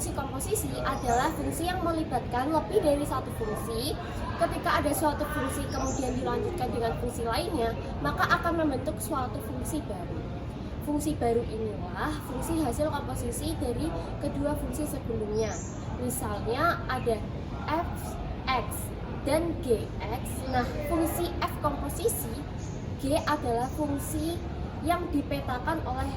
fungsi komposisi adalah fungsi yang melibatkan lebih dari satu fungsi. Ketika ada suatu fungsi kemudian dilanjutkan dengan fungsi lainnya, maka akan membentuk suatu fungsi baru. Fungsi baru inilah fungsi hasil komposisi dari kedua fungsi sebelumnya. Misalnya ada f(x) dan gx. Nah, fungsi f komposisi g adalah fungsi yang dipetakan oleh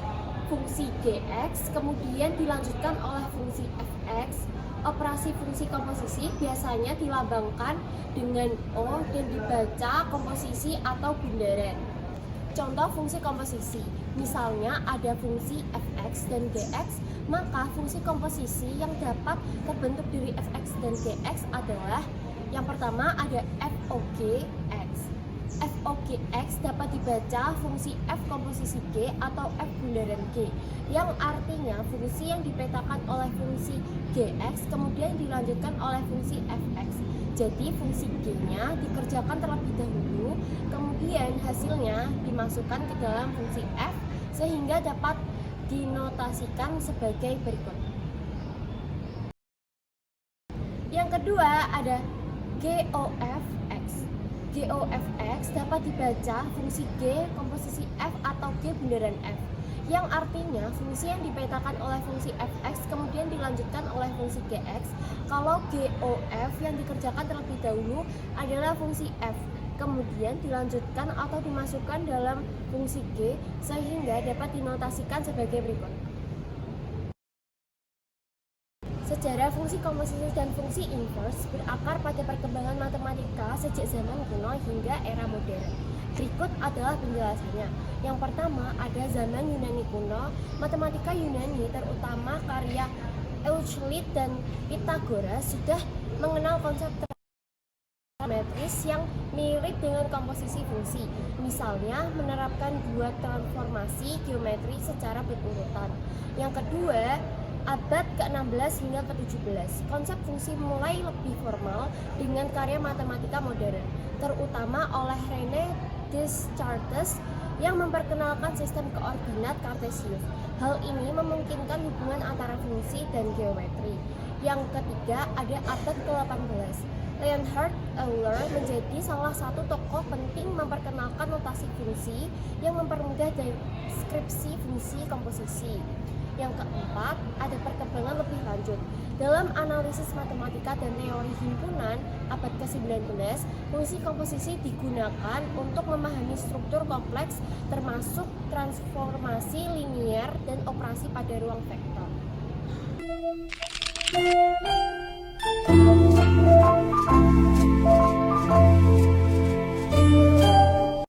fungsi gx, kemudian dilanjutkan oleh fungsi fx. Operasi fungsi komposisi biasanya dilambangkan dengan O dan dibaca komposisi atau bundaran. Contoh fungsi komposisi, misalnya ada fungsi fx dan gx, maka fungsi komposisi yang dapat terbentuk dari fx dan gx adalah yang pertama ada fOGx. fOGx dapat dibaca fungsi f komposisi g atau f bundaran g, yang artinya fungsi yang dipetakan oleh fungsi gx kemudian dilanjutkan oleh fungsi fx. Jadi fungsi g-nya dikerjakan terlebih dahulu, kemudian hasilnya dimasukkan ke dalam fungsi f sehingga dapat dinotasikan sebagai berikut. Yang kedua ada GOFX. GOFX dapat dibaca fungsi G komposisi F atau G bundaran F, yang artinya fungsi yang dipetakan oleh fungsi fx kemudian dilanjutkan oleh fungsi gx. Kalau GOF yang dikerjakan terlebih dahulu adalah fungsi f, kemudian dilanjutkan atau dimasukkan dalam fungsi g sehingga dapat dinotasikan sebagai berikut. Sejarah fungsi komposisi dan fungsi inverse berakar pada perkembangan matematika sejak zaman kuno hingga era modern. Berikut adalah penjelasannya. Yang pertama, ada zaman Yunani kuno. Matematika Yunani, terutama karya Euclid dan Pythagoras, sudah mengenal konsep geometris yang mirip dengan komposisi fungsi. Misalnya, menerapkan dua transformasi geometri secara berurutan. Yang kedua, abad ke-16 hingga ke-17, konsep fungsi mulai lebih formal dengan karya matematika modern, terutama oleh René Descartes yang memperkenalkan sistem koordinat Kartesius. Hal ini memungkinkan hubungan antara fungsi dan geometri. Yang ketiga, ada abad ke-18. Leonhard Euler menjadi salah satu tokoh penting memperkenalkan notasi fungsi yang mempermudah deskripsi fungsi komposisi. Yang keempat, ada perkembangan lebih lanjut. Dalam analisis matematika dan teori himpunan abad ke-19, fungsi komposisi digunakan untuk memahami struktur kompleks termasuk transformasi linier dan operasi pada ruang vektor.